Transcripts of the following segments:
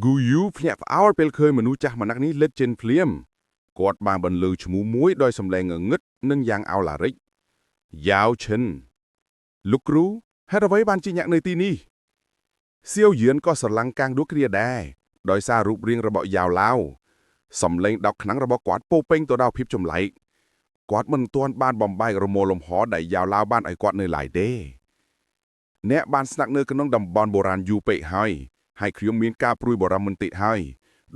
Guyu ភ្ញាក់ផ្អើលពេលឃើញមនុស្សចាស់ម្នាក់នេះលេចចេញភ្លាមគាត់បានបន្លឺឈ្មោះមួយដោយសម្លេងងងឹតនិងយ៉ាងអោឡារិកយ៉ាវឈិនលោកគ្រូហេតុអ្វីបានជាញាក់នៅទីនេះសៀវយឿនក៏ស្រឡាំងកាំងដួលគ្រាដែរដោយសាររូបរាងរបស់យ៉ាវឡាវសម្លេងដកខ្លាំងរបស់គាត់ពោពេញទៅដោយភាពចម្លែកគាត់មិនទាន់បានបំបែករមូលលំហដែលយ៉ាវឡាវបានឲ្យគាត់នៅឡើយទេអ្នកបានស្នាក់នៅក្នុងតំបន់បុរាណយូរពេកហើយខ្ញុំមានការព្រួយបារម្ភមិនតិចហើយ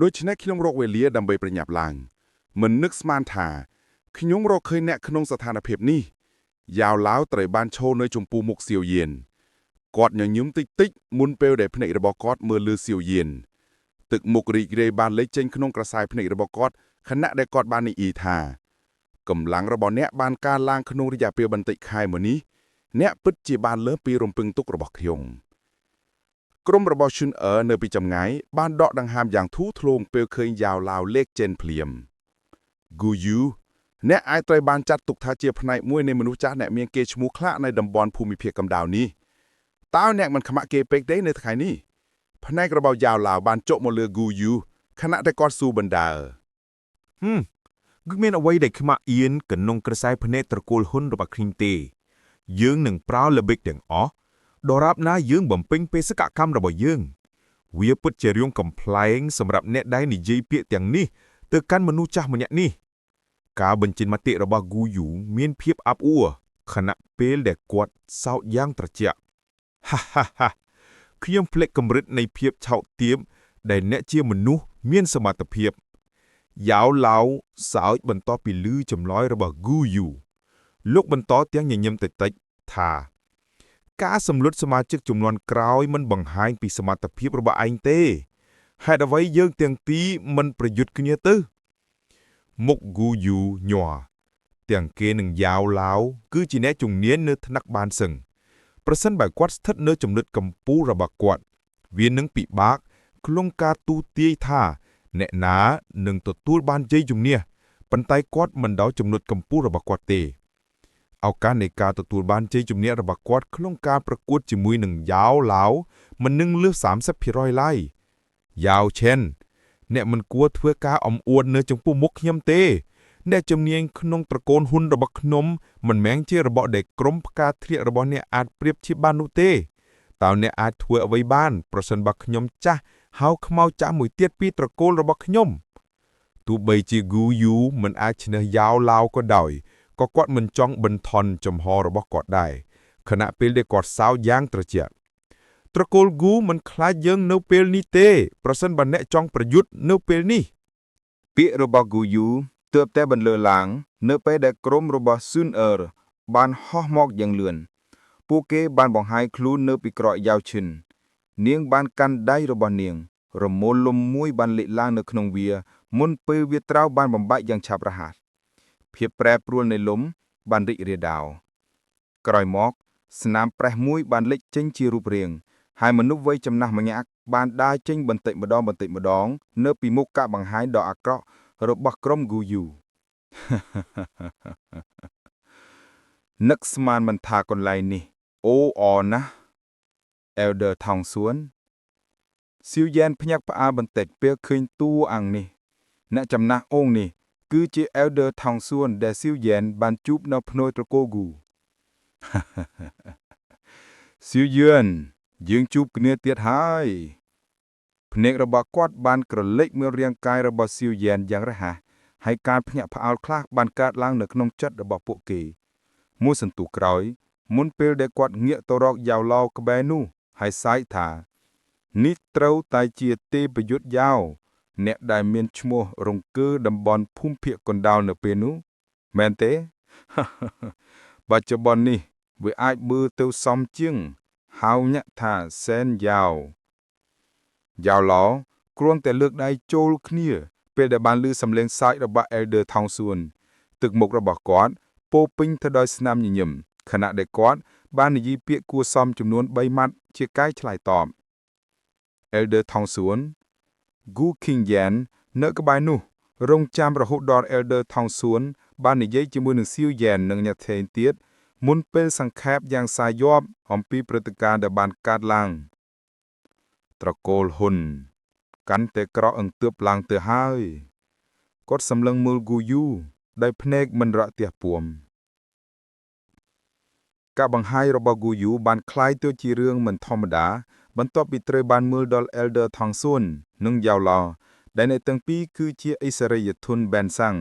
ដូច្នេះខ្ញុំរកវេលាដើម្បីប្រញាប់ឡើងមិននឹកស្មានថាខ្ញុំរកឃើញអ្នកក្នុងស្ថានភាពនេះយ៉ាវឡាវត្រូវបានឈរនៅចំពោះមុខសៀវយៀនគាត់ញញឹមតិចមុនពេលដែលភ្នែករបស់គាត់មើលលើសៀវយៀនទឹកមុខរីករាយបានលេចចេញក្នុងក្រសែភ្នែករបស់គាត់ខណៈដែលគាត់បាននិយាយថាកម្លាំងរបស់អ្នកបានកើនឡើងក្នុងរយៈពេលបន្តិចខែមកនេះអ្នកពិតជាបានលើសពីរំពឹងទុករបស់ខ្ញុំក្រុមរបស់ឈុននៅពីចម្ងាយបានដកដង្ហើមយ៉ាងធូរធ្លងពេលឃើញយ៉ាវឡាវលេខចេញភ្លាមហ្គូយូអ្នកអាចត្រូវបានចាត់ទុកថាជាផ្នែកមួយនៃមនុស្សចាស់អ្នកមានកេរ្តិ៍ឈ្មោះខ្លាចនៅតំបន់ភូមិភាគកម្ដៅនេះតើអ្នកមិនខ្មាក់គេពេកទេនៅថ្ងៃនេះផ្នែករបស់យ៉ាវឡាវបានចុកមកលើហ្គូយូខណៈដែលគាត់ស៊ូបណ្ដើរគឺមានអ្វីដែលខ្មាក់អៀនក្នុងក្រសែភ្នែកត្រកូលហ៊ុនរបស់ខ្ញុំទេយើងនឹងប្រើល្បិចទាំងអស់ដរាបណាយើងបំពេញបេសកកម្មរបស់យើងវាពិតជារឿងកំ pl ែងសម្រាប់អ្នកដែលនិយាយពាក្យទាំងនេះទៅកាន់មនុស្សចាស់ម្នាក់នេះការបញ្ចេញមតិរបស់ហ្គូយូមានភាពអាប់អួរខណៈពេលដែលគាត់សោកយ៉ាងត្រជាក់ហាខ្ញុំភ្លេចកម្រិតនៃភាពឆោតទាបដែលអ្នកជាមនុស្សមានសមត្ថភាពយ៉ាវឡាវសើចបន្ទាប់ពីឮចម្លើយរបស់ហ្គូយូលោកបន្តទាំងញញឹមតិចៗថាការសម្លុតសមាជិកចំនួនក្រោយមិនបង្ហាញពីសមត្ថភាពរបស់ឯងទេហេតុអ្វីយើងទាំងពីរមិនប្រយុទ្ធគ្នាទៅមុខហ្គូយូញ័រទាំងគេនិងយ៉ាវឡាវគឺជាអ្នកជំនាញនៅថ្នាក់បានសឹងប្រសិនបើគាត់ស្ថិតនៅចំណុចកំពូលរបស់គាត់វានឹងពិបាកក្នុងការទូទាយថាអ្នកណានឹងទទួលបានជ័យជំនះប៉ុន្តែគាត់មិនដល់ចំណុចកំពូលរបស់គាត់ទេឱកាសនៃការទទួលបានជ័យជំនះរបស់គាត់ក្នុងការប្រកួតជាមួយនឹងយ៉ាវឡាវមិននឹងលើស 30% ឡើយយ៉ាវឆិនអ្នកមិនគួរធ្វើការអំអួតនៅចំពោះមុខខ្ញុំទេអ្នកជំនាញក្នុងត្រកូលហ៊ុនរបស់ខ្ញុំមិនមែនជារបស់ដែលក្រុមផ្កាធ្លាក់របស់អ្នកអាចប្រៀបធៀបបាននោះទេតើអ្នកអាចធ្វើអ្វីបានប្រសិនបើខ្ញុំចាស់ហៅខ្មៅចាស់មួយទៀតពីត្រកូលរបស់ខ្ញុំទោះបីជាហ្គូយូមិនអាចឈ្នះយ៉ាវឡាវក៏ដោយក៏គាត់មិនចង់បន្ថន់ចំហរបស់គាត់ដែរខណៈពេលដែលគាត់សើចយ៉ាងត្រជាក់ត្រកូលហ្គូមិនខ្លាចយើងនៅពេលនេះទេប្រសិនបើអ្នកចង់ប្រយុទ្ធនៅពេលនេះពាក្យរបស់ហ្គូយូទើបតែបន្លឺឡើងនៅពេលដែលក្រុមរបស់ស៊ុនបានហោះមកយ៉ាងលឿនពួកគេបានបង្ហាញខ្លួននៅពីក្រោយយ៉ាវឈិននាងបានកាន់ដៃរបស់នាងរមូលលំមួយបានលេចឡើងនៅក្នុងវាមុនពេលវាត្រូវបានបំបែកយ៉ាងឆាប់រហ័សភាពប្រែប្រួលនៃលំបានរីករាលដាលក្រោយមកស្នាមប្រេះមួយបានលេចចេញជារូបរាងហើយមនុស្សវ័យចំណាស់ម្នាក់បានដើរចេញបន្តិចម្ដងនៅពីមុខការបង្ហាញដ៏អាក្រក់របស់ក្រុមហ្គូយូនឹកស្មានមិនថាកន្លែងនេះអូអណាស់ Elder ថោងសួនស៊ីវយ៉ែនភ្ញាក់ផ្អើលបន្តិចពេលឃើញតួអង្គនេះអ្នកចំណាស់អូងនេះគឺជា Elder ថោងសួនដែលស៊ីវយ៉ែនបានជួបនៅភ្នំត្រកូលហ្គូស៊ីវយ៉ែនយើងជួបគ្នាទៀតហើយភ្នែករបស់គាត់បានក្រឡេកមើលរាងកាយរបស់ស៊ីវយ៉ែនយ៉ាងរហ័សហើយការភ្ញាក់ផ្អើលខ្លះបានកើតឡើងនៅក្នុងចិត្តរបស់ពួកគេមួយសន្ទុះក្រោយមុនពេលដែលគាត់ងាកទៅរកយ៉ាវឡោក្បែរនោះហើយសើចថានេះត្រូវតែជាទេពយុទ្ធយ៉ាវអ្នកដែលមានឈ្មោះរង្គើតំបន់ភូមិភាគកណ្ដាលនៅពេលនោះមែនទេ បច្ចុប្បន្ននេះវាអាចមើលទៅសមជាងហៅញាក់ថាសែនយ៉ាវឡោគ្រាន់តែលើកដៃចូលគ្នាពេលដែលបានឮសំឡេងសើចរបស់ Elder ថោងសួនទឹកមុខរបស់គាត់ពោពេញទៅដោយស្នាមញញឹមខណៈដែលគាត់បាននិយាយពាក្យគួរសមចំនួន3ម៉ាត់ជាកាយឆ្លើយតប Elder ថោងសួន Gu Qingyan នៅក្បែរនោះរងចាំរហូតដល់ Elder ថោងសួនបាននិយាយជាមួយនឹងស៊ីវយ៉ែននិងអ្នកថេងទៀតមុនពេលសង្ខេបយ៉ាងសាយ័ព្យអំពីព្រឹត្តិការណ៍ដែលបានកើតឡើងត្រកូលហ៊ុន កាន់តែក្រក់អង្ទើបឡើងទៅហើយគាត់សម្លឹងមើលគូយូដោយភ្នែកមិនរក់ទះពួមការបង្ហាញរបស់គូយូបានคล้ายទៅជារឿងមិនធម្មតាបន្ទាប់ពីត្រូវបានមើលដល់ Elder Thong Sun និង Yao Lao ដែលអ្នកទាំងពីរគឺជាឥសរិយធន Ben Sang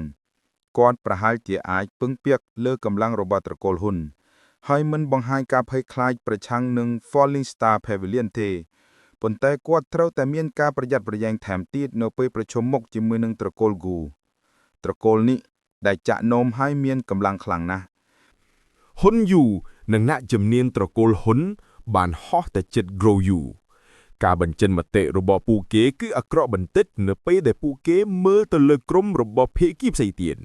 គាត់ប្រហែលជាអាចពឹងពាក់លើកម្លាំងរបស់ត្រកូលហ៊ុនហើយមិនបង្ហាញការភ័យខ្លាចប្រឆាំងនឹង Falling Star Pavilion ទេប៉ុន្តែគាត់ត្រូវតែមានការប្រយ័ត្នប្រយែងថែមទៀតនៅពេលប្រជុំមុខជាមួយនឹងត្រកូលគូត្រកូលនេះដែលចាក់នោមហើយមានកម្លាំងខ្លាំងណាស់ ហ៊ុនយូនិងអ្នកជំនាញត្រកូលហ៊ុនបានហោះទៅជិត Grow You ការបញ្ចេញមតិរបស់ពួកគេគឺអាក្រក់បន្តិចនៅពេលដែលពួកគេមើលទៅលើក្រុមរបស់ភាគីផ្សេងទៀត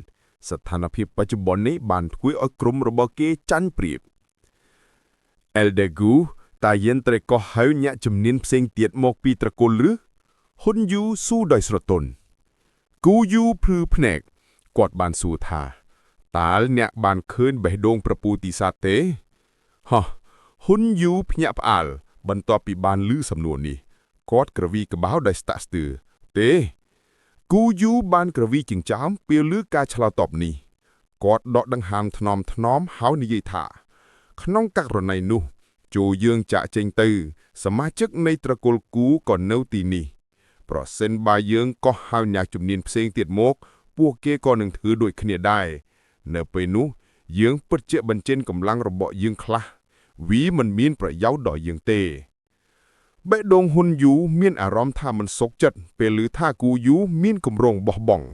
ស្ថានភាពបច្ចុប្បន្ននេះបានធ្វើឲ្យក្រុមរបស់គេចាញ់ប្រៀប Eldegu តាយិនត្រេកោះហៅអ្នកជំនាញផ្សេងទៀតមកពីត្រកូលឬហ៊ុនយូស៊ូដោយស្រទន់គូយូព្រឺភ្នែកគាត់បានសួរថាតើអ្នកបានឃើញបេះដូងប្រពូទីសាទទេហោះហ៊ុនយូភ្ញាក់ផ្អើលបន្ទាប់ពីបានឮសំណួរនេះគាត់ក្រវីក្បាលដោយស្តាក់ស្ទើរទេគូយូបានក្រវីចិញ្ចើមពេលឮការឆ្លើយតបនេះគាត់ដកដង្ហើមថ្នមហើយនិយាយថាក្នុងករណីនោះចូលយើងចាក់ចេញទៅសមាជិកនៃត្រកូលគូក៏នៅទីនេះប្រសិនបើយើងក៏ហៅអ្នកជំនាញផ្សេងទៀតមកពួកគេក៏នឹងធ្វើដូចគ្នាដែរនៅពេលនោះយើងពិតជាបញ្ចេញកម្លាំងរបស់យើងខ្លះវាមិនមានប្រយោជន៍ដល់យើងទេបេះដូងហ៊ុនយូមានអារម្មណ៍ថាមិនសុខចិត្តពេលឮថាគូយូមានគម្រោងបោះបង់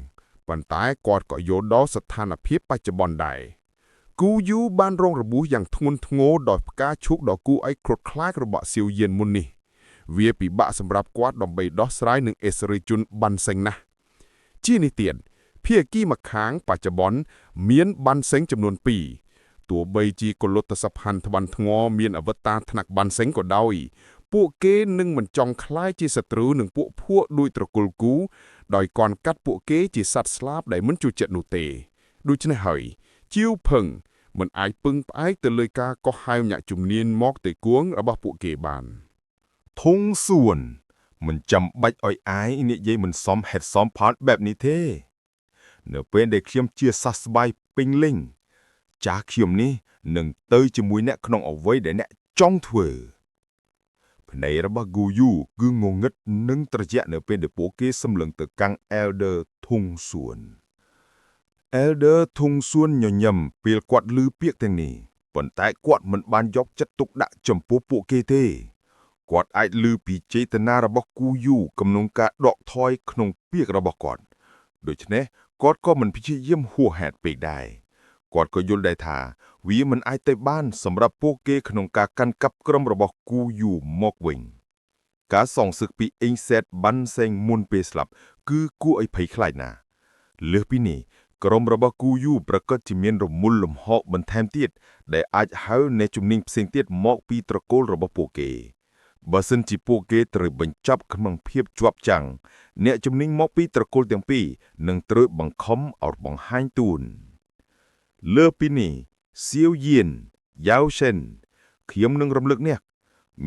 ប៉ុន្តែគាត់ក៏យល់ដល់ស្ថានភាពបច្ចុប្បន្នដែរគូយូបានរងរបួសយ៉ាងធ្ងន់ធ្ងរដោយផ្កាឈូកដ៏គួរឲ្យគ្រោះខ្លាចរបស់សៀវយៀនមុននេះវាពិបាកសម្រាប់គាត់ដើម្បីដោះស្រាយនឹងអេសរិជនបានសេងណាស់ជានេះទៀតភាគីម្ខាងបច្ចុប្បន្នមានបានសេងចំនួន2ទោះបីជាកលុតសព្វធ្វាន់ធ្ងរមានអវតារថ្នាក់បានសេងក៏ដោយពួកគេនឹងមិនចង់ខ្លាយជាសត្រូវនឹងពួកភួកដោយត្រកូលគូដោយកនកាត់ពួកគេជាសត្វស្លាបដែលមិនជួយចិត្តនោះទេដូច្នេះហើយជាវភឹងមិនអាចពឹងផ្អែកទៅលើការកោះហៅអ្នកជំនាញមកទៅគួងរបស់ពួកគេបានធុងសួនមិនចាំបាច់ឲ្យអាយនិយាយមិនសមហេតុសមផលបែបនេះទេនៅពេលដែលខ្ញុំជាសះស្បើយពេញលេញចាស់ខ្ញុំនេះនឹងទៅជាមួយអ្នកក្នុងអ្វីដែលអ្នកចង់ធ្វើភ្នែករបស់គូយូគឺងងឹតនិងត្រជាក់នៅពេលដែលពួកគេសម្លឹងទៅកាន់ Elder ធុងសួន Elder ធុងសួនញញឹមពេលគាត់ឮពាក្យទាំងនេះប៉ុន្តែគាត់មិនបានយកចិត្តទុកដាក់ចំពោះពួកគេទេគាត់អាចឮពីចេតនារបស់គូយូក្នុងការដកថយក្នុងពាក្យរបស់គាត់ដូច្នេះគាត់ក៏មិនព្យាយាមហួសហេតុពេកដែរគាត់ក៏យល់ដែរថាវាមិនអាចទៅបានសម្រាប់ពួកគេក្នុងការកាន់កាប់ក្រុមរបស់គូយូមកវិញការសងសឹកពីអេងសេតបានសេងមុនពេលស្លាប់គឺគួរឲ្យភ័យខ្លាចណាស់លើសពីនេះក្រុមរបស់គូយូប្រកាសជាមានរមុលលំហកបន្ថែមទៀតដែលអាចហៅអ្នកជំនាញផ្សេងទៀតមកពីត្រកូលរបស់ពួកគេបើសិនជាពួកគេត្រូវបញ្ចប់ក្នុងភាពជាប់ចាំងអ្នកជំនាញមកពីត្រកូលទាំងពីរនឹងត្រូវបង្ខំឲ្យបង្ហាញទូនលើពីនេះសៀវយៀនយ៉ាវសិនខ្ញុំនឹងរំលឹកនេះ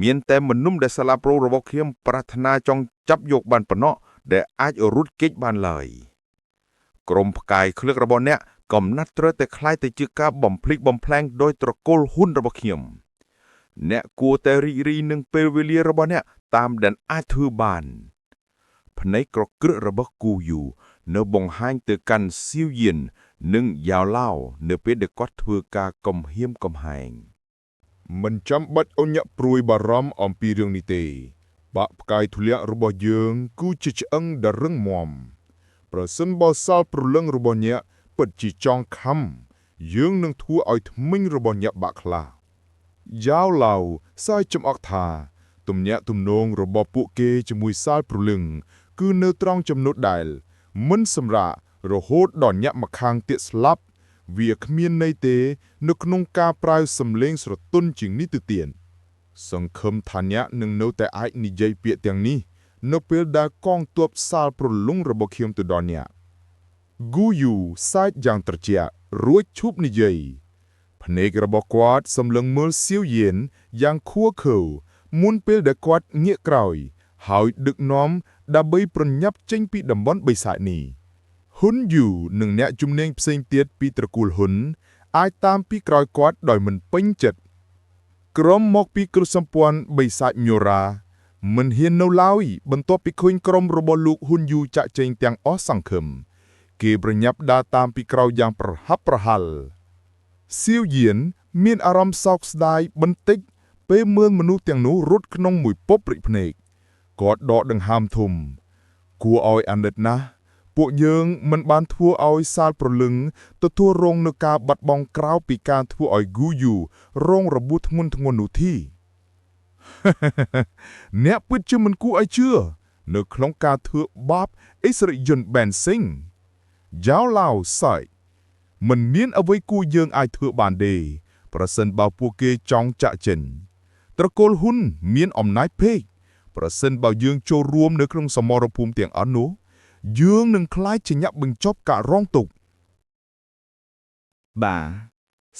មានតែមនុស្សដែលសាឡាប្រូរបស់ខ្ញុំប្រាថ្នាចង់ចាប់យកបានប៉ុណ្ណោះដែលអាចរត់គេចបានឡើយក្រុមផ្កាយឃ្លឹករបស់អ្នកកំណត់ត្រូវតែคล้ายទៅជាការបំភ្លេចបំផ្លាញដោយត្រកូលហ៊ុនរបស់ខ្ញុំអ្នកគួរតែរីករាយនឹងពេលវេលារបស់អ្នកតាមដែលអាចធ្វើបានភ្នែកក្រក្រឹករបស់គូយូនៅបង្ហាញទៅកាន់សៀវយៀននិងយ៉ាវឡៅនៅពេលដែលគាត់ធ្វើការកំហៀមកំហែងមិនចាំបាច់អញ្ញព្រួយបារម្ភអំពីរឿងនេះទេបាក់ផ្កាយធ្លាក់របស់យើងគឺជាឆ្អឹងដែលរឹងមាំប្រសិនបើសាលព្រលឹងរបស់អ្នកពិតជាចង់ខំយើងនឹងធ្វើឲ្យធ្មេញរបស់អ្នកបាក់ខ្លះយ៉ាវឡៅសាយចំអកថាទំនាក់ទំនងរបស់ពួកគេជាមួយសាលព្រលឹងគឺនៅត្រង់ចំណុចដែលមិនសម្រាករហូតដល់អ្នកម្ខាងទៀតស្លាប់វាគ្មានន័យទេនៅក្នុងការប្រើសម្លេងស្រទន់ជាងនេះទៅទៀតសង្ឃឹមថាអ្នកនឹងនៅតែអាចនិយាយពាក្យទាំងនេះនៅពេលដែលកងទ័ពសាលព្រលឹងរបស់ខ្ញុំទៅដល់អ្នកគូយូសាច់យ៉ាងត្រជាក់រួចឈប់និយាយភ្នែករបស់គាត់សម្លឹងមើលសៀវយៀនយ៉ាងខួខើមុនពេលដែលគាត់ងាកក្រោយហើយដឹកនាំ ដើម្បីប្រញាប់ចេញពីតំបន់បិសាចនេះហ៊ុនយូនិងអ្នកជំនាញផ្សេងទៀតពីត្រកូលហ៊ុនអាចតាមពីក្រោយគាត់ដោយមិនពេញចិត្តក្រុមមកពីគ្រឹះសម្ព័ន្ធបិសាចញូរ៉ាមិនហ៊ាននៅឡើយបន្ទាប់ពីឃើញក្រុមរបស់លោកហ៊ុនយូចាក់ចែងទាំងអស់សង្ឃឹមគេប្រញាប់ដើរតាមពីក្រោយយ៉ាងប្រហាប់ប្រហែលសៀវយៀនមានអារម្មណ៍សោកស្ដាយបន្តិចពេលមើលមនុស្សទាំងនោះរត់ក្នុងមួយពពរិចភ្នែកគាត់ដកដង្ហើមធំគួរឲ្យអាណិតណាស់ពួកយើងមិនបានធ្វើឲ្យសាលប្រលឹងទទួលរងនឹងការបាត់បង់ក្រៅពីការធ្វើឲ្យហ្គូយូរងរបួសធ្ងន់ធ្ងរនោះទី អ្នកពិតជាមិនគួរឲ្យជឿនៅក្នុងការធ្វើបាបអិសរិយជនបែនស៊ីងយ៉ាវឡៅសៃមិនមានអ្វីគួរយើងអាចធ្វើបានទេប្រសិនបើពួកគេចង់ចាក់ចេញត្រកូលហ៊ុនមានអំណាចពេកប្រសិនបើយើងចូលរួមនៅក្នុងសមរភូមិទាំងអស់នោះយើងនឹងក្លាយជាអ្នកបញ្ចប់ការរងទុក្ខ បាទ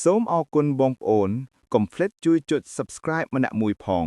សូមអរគុណបងប្អូនកុំភ្លេចជួយចុច Subscribe ម្នាក់មួយផង